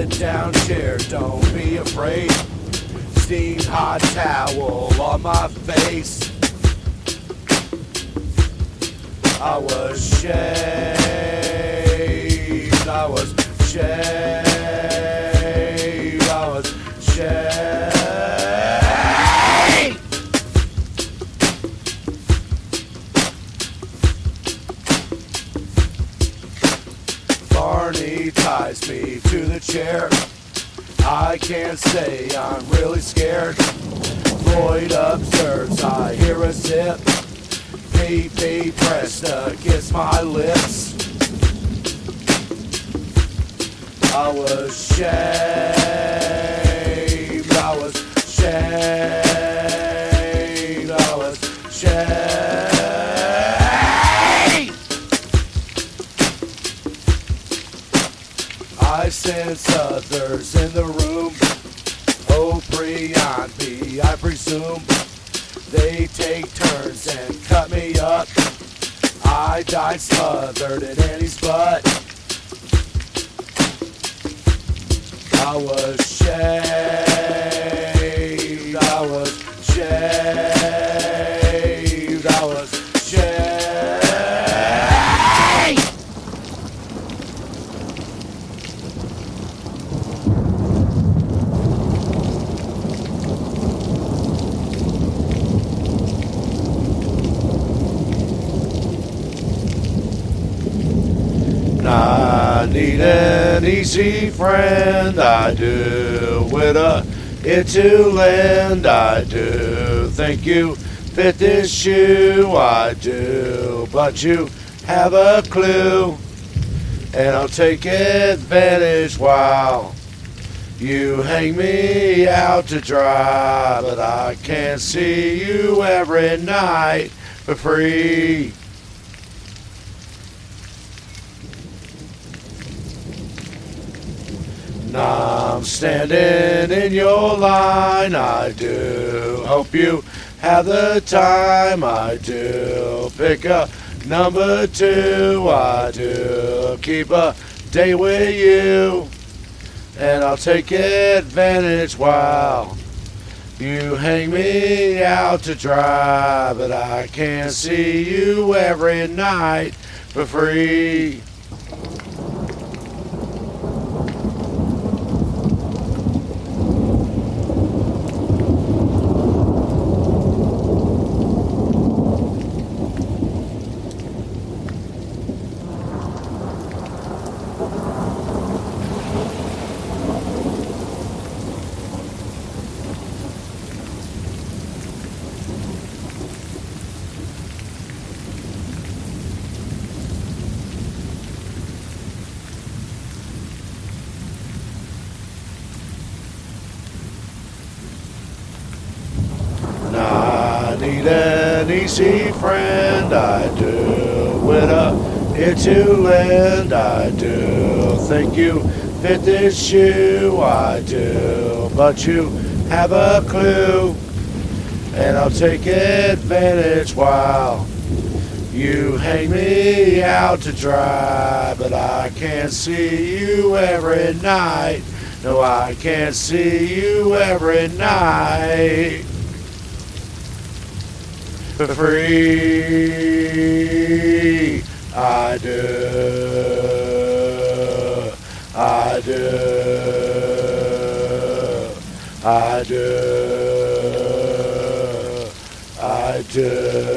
sit down chair, don't be afraid. Steam hot towel on my face. I was shaved, I was shaved, I was shaved. Barney ties me to the chair. I can't say I'm really scared. Floyd observes, I hear a zip. PP pressed against my lips. I was shaved, I was shaved, I was shaved. I sense others in the room. Oh, beyond me, I presume. They take turns and cut me up. I died smothered in Annie's butt. I was shaved, I was shaved, I was shaved. I need an easy friend, I do, with a it to lend, I do. Think you fit this shoe, I do, but you have a clue, and I'll take advantage while you hang me out to dry. But I can't see you every night for free. I'm standing in your line, I do. Hope you have the time, I do. Pick a number 2, I do. Keep a day with you, and I'll take advantage while you hang me out to dry. But I can't see you every night for free. I need an easy friend, I do, with a ear to lend, I do. Think you fit this shoe, I do, but you have a clue, and I'll take advantage while you hang me out to dry. But I can't see you every night, no, I can't see you every night for free. I do, I do, I do, I do.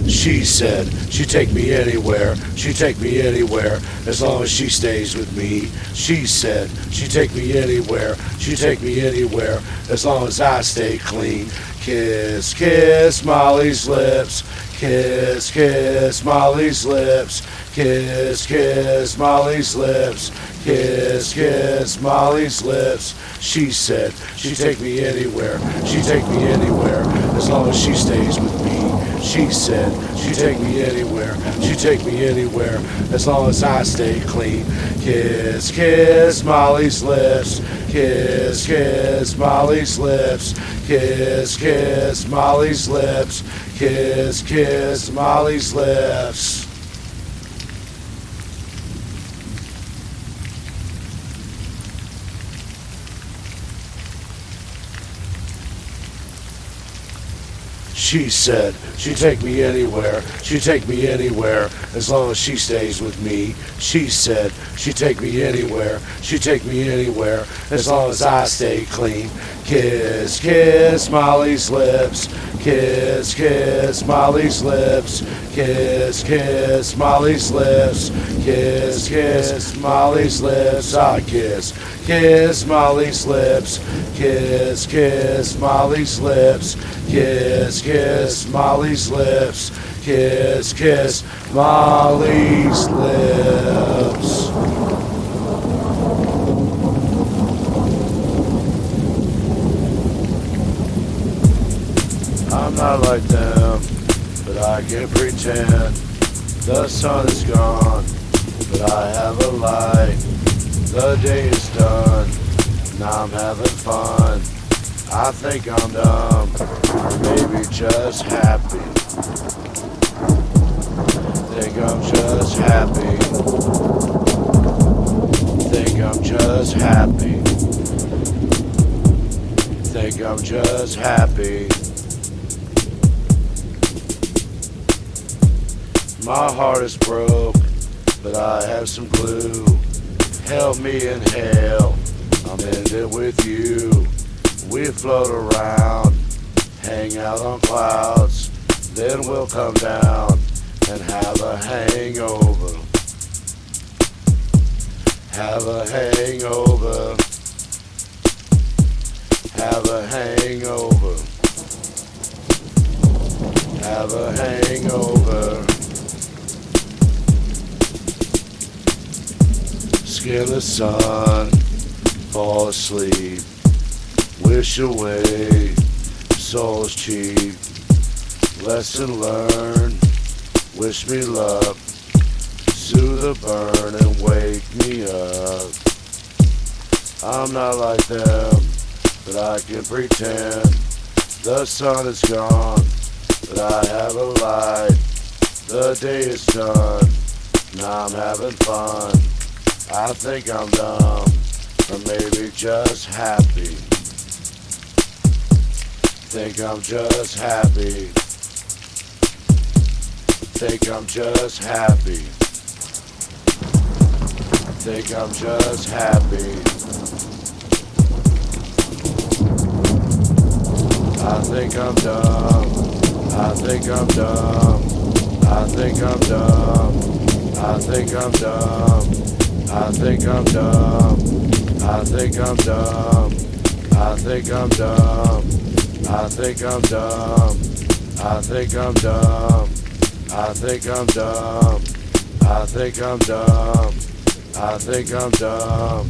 She said she'd take me anywhere, she'd take me anywhere, as long as she stays with me. She said she'd take me anywhere, she'd take me anywhere, as long as I stay clean. Kiss, kiss Molly's lips, kiss, kiss Molly's lips, kiss, kiss Molly's lips, kiss, kiss Molly's lips. She said she'd take me anywhere, she'd take me anywhere, as long as she stays with me. She said she'd take me anywhere, she'd take me anywhere, as long as I stay clean. Kiss, kiss Molly's lips, kiss, kiss Molly's lips, kiss, kiss Molly's lips, kiss, kiss Molly's lips. She said she'd take me anywhere, she'd take me anywhere, as long as she stays with me. She said she'd take me anywhere, she'd take me anywhere, as long as I stay clean. Kiss, kiss Molly's lips, kiss, kiss Molly's lips, kiss, kiss Molly's lips, kiss, kiss Molly's lips. I kiss, kiss Molly's lips, kiss, kiss Molly's lips, kiss, kiss Molly's lips, kiss, kiss Molly's lips. I'm not like them, but I can pretend. The sun is gone, but I have a light. The day is done, now I'm having fun. I think I'm dumb, or maybe just happy. Think I'm just happy. Think I'm just happy. Think I'm just happy. My heart is broke, but I have some glue. Help me inhale, I'm in it with you. We float around, hang out on clouds, then we'll come down and have a hangover. Have a hangover. Have a hangover. Have a hangover. Skin the sun, fall asleep, wish away, soul's cheap. Lesson learned, wish me luck, soothe the burn and wake me up. I'm not like them, but I can pretend. The sun is gone, but I have a light. The day is done, now I'm having fun. I think I'm dumb, or maybe just happy. Think I'm just happy. Think I'm just happy. Think I'm just happy. I think I'm dumb. I think I'm dumb. I think I'm dumb. I think I'm dumb. I think I'm dumb. I think I'm dumb. I think I'm dumb. I think I'm dumb. I think I'm dumb. I think I'm dumb. I think I'm dumb. I think I'm dumb.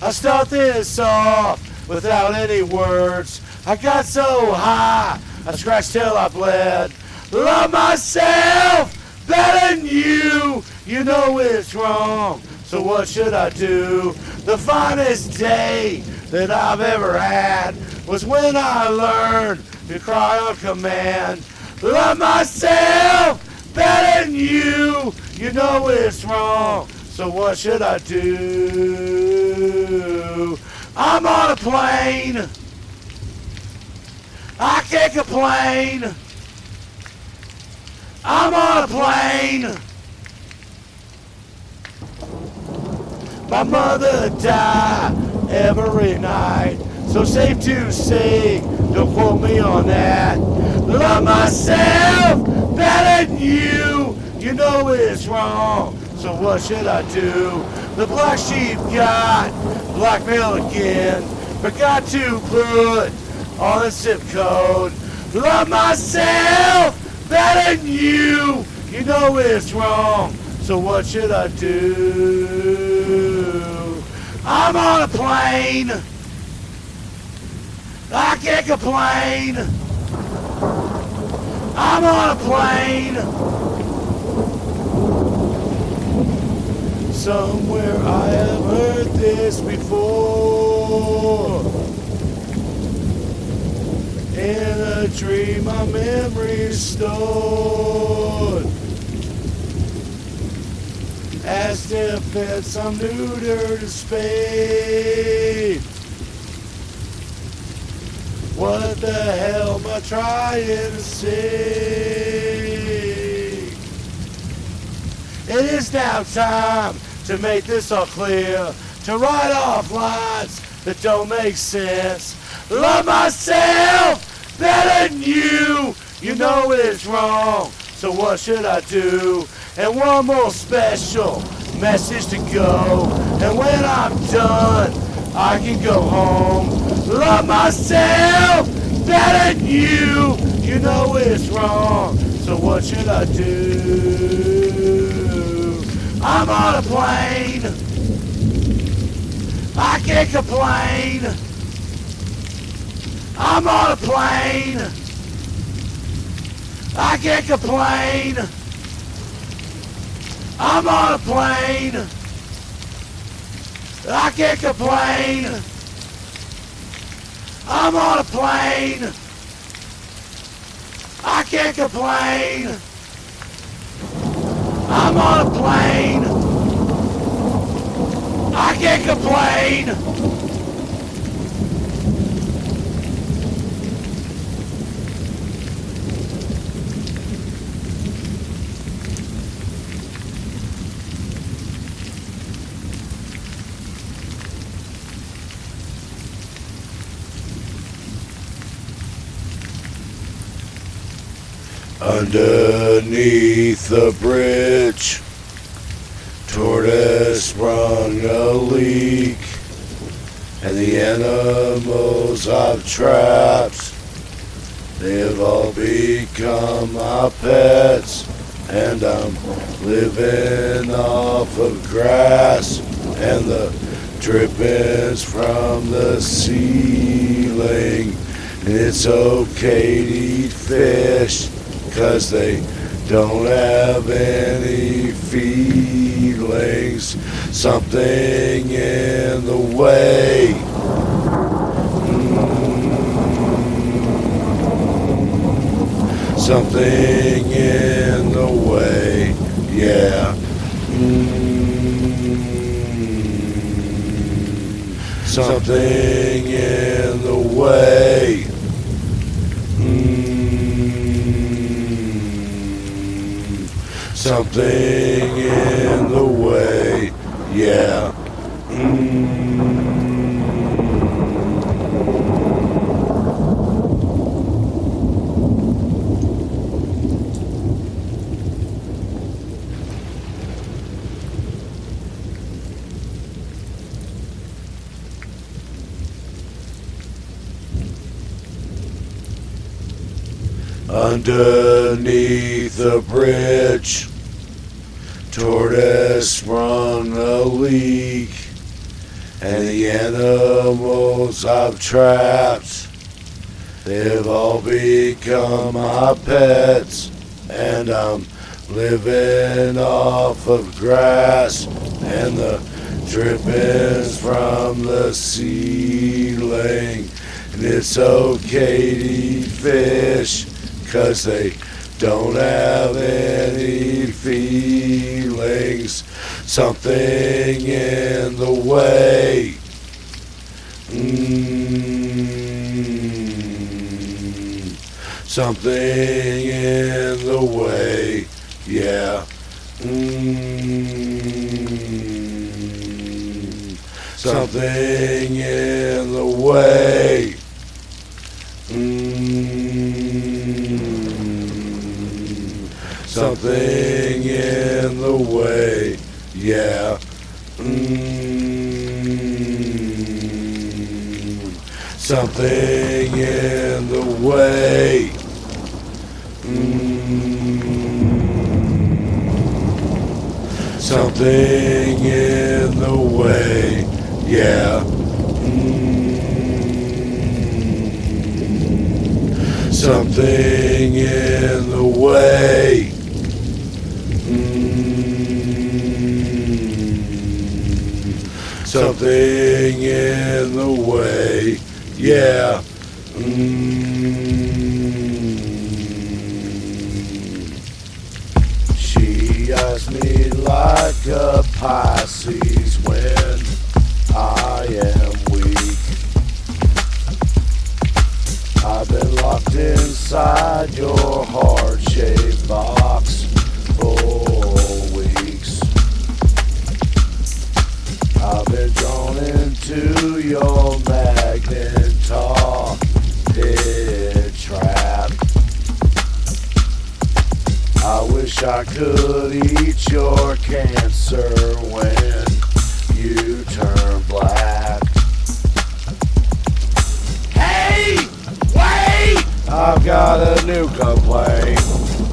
I start this off without any words. I got so high, I scratched till I bled. Love myself better than you. You know it's wrong, so what should I do? The finest day that I've ever had was when I learned to cry on command. Love myself better than you. You know it's wrong, so what should I do? I'm on a plane. I can't complain. I'm on a plane. My mother died every night, so safe to say, don't quote me on that. Love myself better than you. You know it's wrong, so what should I do? The black sheep got blackmail again, forgot to put on the zip code. Love myself better than you. You know it's wrong, so what should I do? I'm on a plane. I can't complain. I'm on a plane. Somewhere I have heard this before. In a dream my memory's stored. As if it's some new dirty spade. What the hell am I trying to say? It is now time to make this all clear, to write off lines that don't make sense. Love myself better than you. You know it's wrong, so what should I do? And one more special message to go. And when I'm done, I can go home. Love myself better than you. You know it's wrong, so what should I do? I'm on a plane. I can't complain. I'm on a plane. I can't complain. I'm on a plane. I can't complain. I'm on a plane. I can't complain. I'm on a plane. I can't complain. Underneath the bridge, tortoise sprung a leak, and the animals I've trapped, they've all become my pets, and I'm living off of grass, and the drippings from the ceiling, and it's okay to eat fish, 'cause they don't have any feelings. Something in the way. Something in the way. Yeah. Something in the way. Something in the way, yeah. Underneath the bridge, tortoise sprung a leak, and the animals I've trapped, they've all become my pets, and I'm living off of grass, and the drippings from the ceiling, and it's okay to eat fish, 'cause they don't have any feelings. Something in the way. Something in the way. Yeah. Something in the way. Something in the way, yeah. Something in the way. Something in the way, yeah. Something in the way. Something in the way. Yeah. She eyes me like a Pisces when I am weak. I've been locked inside your heart-shaped box for weeks. I've been drawn into your magnetic trap. I wish I could eat your cancer when you turn black. Hey, wait! I've got a new complaint.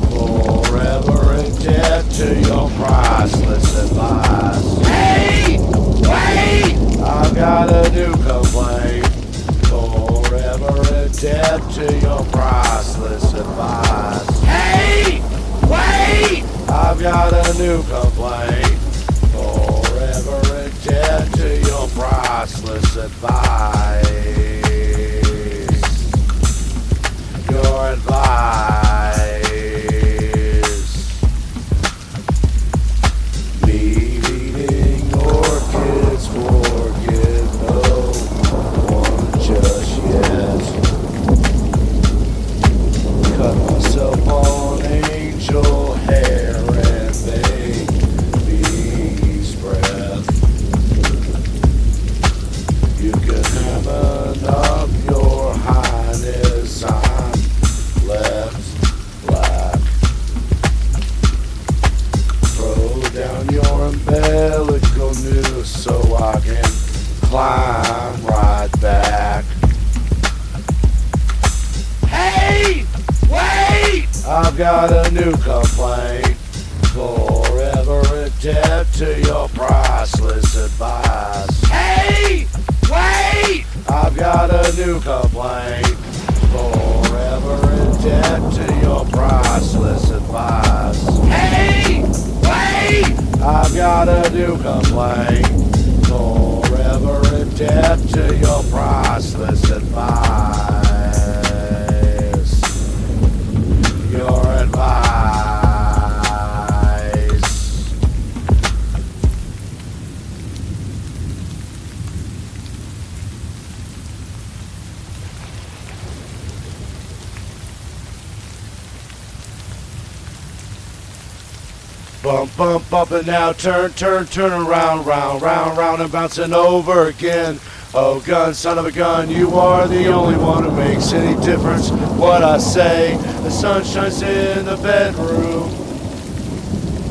Forever in debt to your priceless advice. Hey, wait! I've got a new complaint. Forever in debt to your priceless advice. Hey, wait! I've got a new complaint. Forever in debt to your priceless advice. Your advice. Me eating orchids, forget no one just yet. Cut myself on angel hair and baby's breath. You can have enough, your highness. I'm left black. Throw down your umbilical noose so I can climb right back. Hey, wait! I've got a new complaint. Forever in debt to your priceless advice. Hey, wait! I've got a new complaint. Forever in debt to your priceless advice. Hey, wait! I've got a new complaint. Forever in debt to your priceless advice. Your advice. Bump, bump, bump, and now turn, turn, turn around, round, round, round, and bouncing over again. Oh, gun, son of a gun, you are the only one who makes any difference. What I say, the sun shines in the bedroom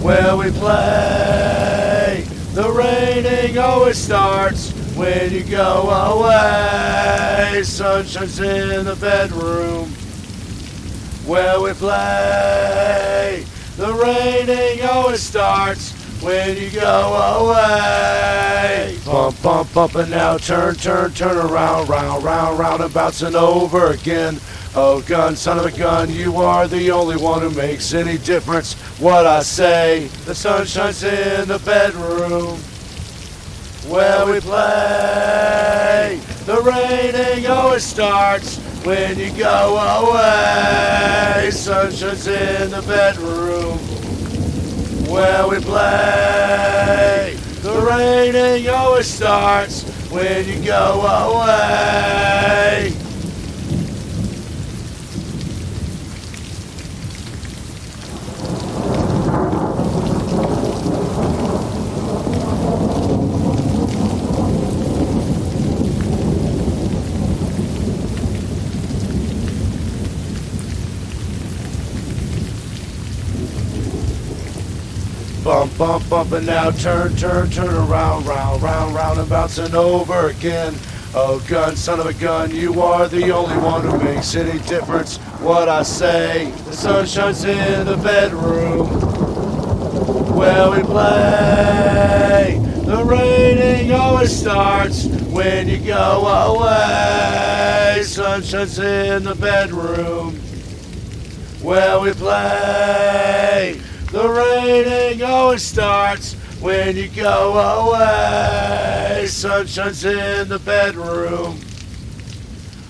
where we play. The raining always starts when you go away. Sun shines in the bedroom where we play. The raining always starts when you go away. Bump, bump, bump, and now turn, turn, turn around, round, round, round, and bouncing over again. Oh, gun, son of a gun, you are the only one who makes any difference. What I say, the sun shines in the bedroom where we play. The raining always starts when you go away. Sun shines in the bedroom where we play. The raining always starts when you go away. Bump, bump, bump, and now turn, turn, turn around, round, round, round, and bouncing over again. Oh, gun, son of a gun, you are the only one who makes any difference. What I say, the sun shines in the bedroom where we play. The raining always starts when you go away. Sun shines in the bedroom where we play. The raining always starts when you go away. Sunshine's in the bedroom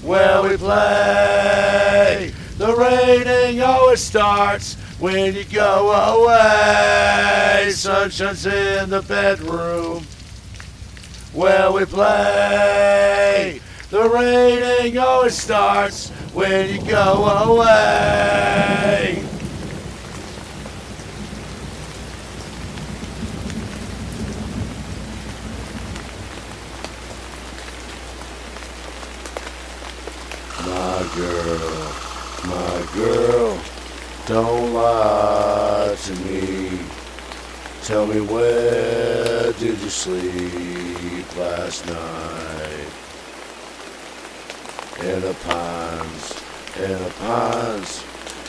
where we play. The raining always starts when you go away. Sunshine's in the bedroom where we play. The raining always starts when you go away. My girl, don't lie to me. Tell me, where did you sleep last night? In the pines,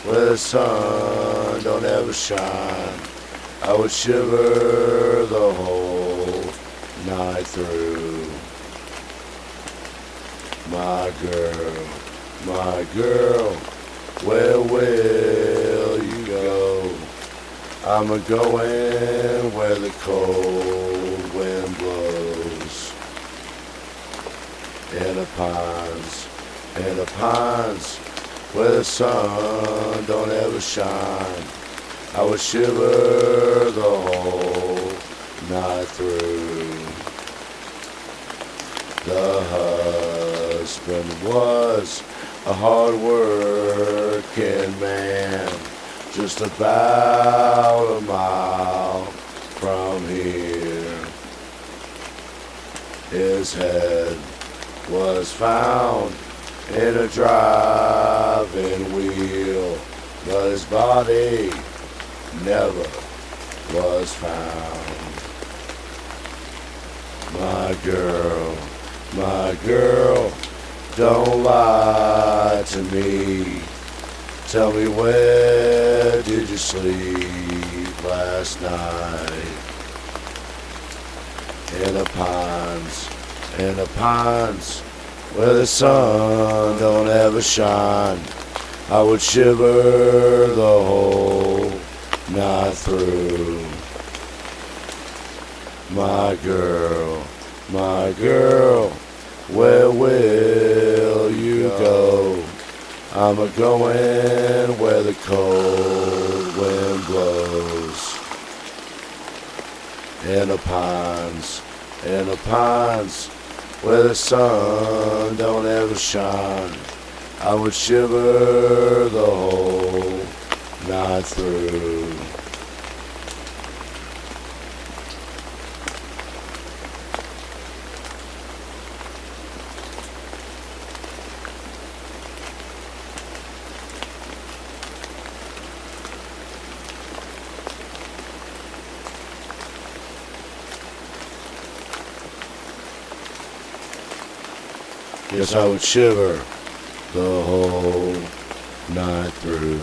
where the sun don't ever shine. I would shiver the whole night through. My girl, where will you go? I'm a-going where the cold wind blows. In the pines, where the sun don't ever shine. I would shiver the whole night through. The husband was a hard-working man, just about a mile from here. His head was found in a driving wheel, but his body never was found. My girl, don't lie to me. Tell me, where did you sleep last night? In the pines, where the sun don't ever shine. I would shiver the whole night through. My girl, where will you go? I'm a-going where the cold wind blows. In the pines, where the sun don't ever shine. I would shiver the whole night through. Yes, I would shiver the whole night through.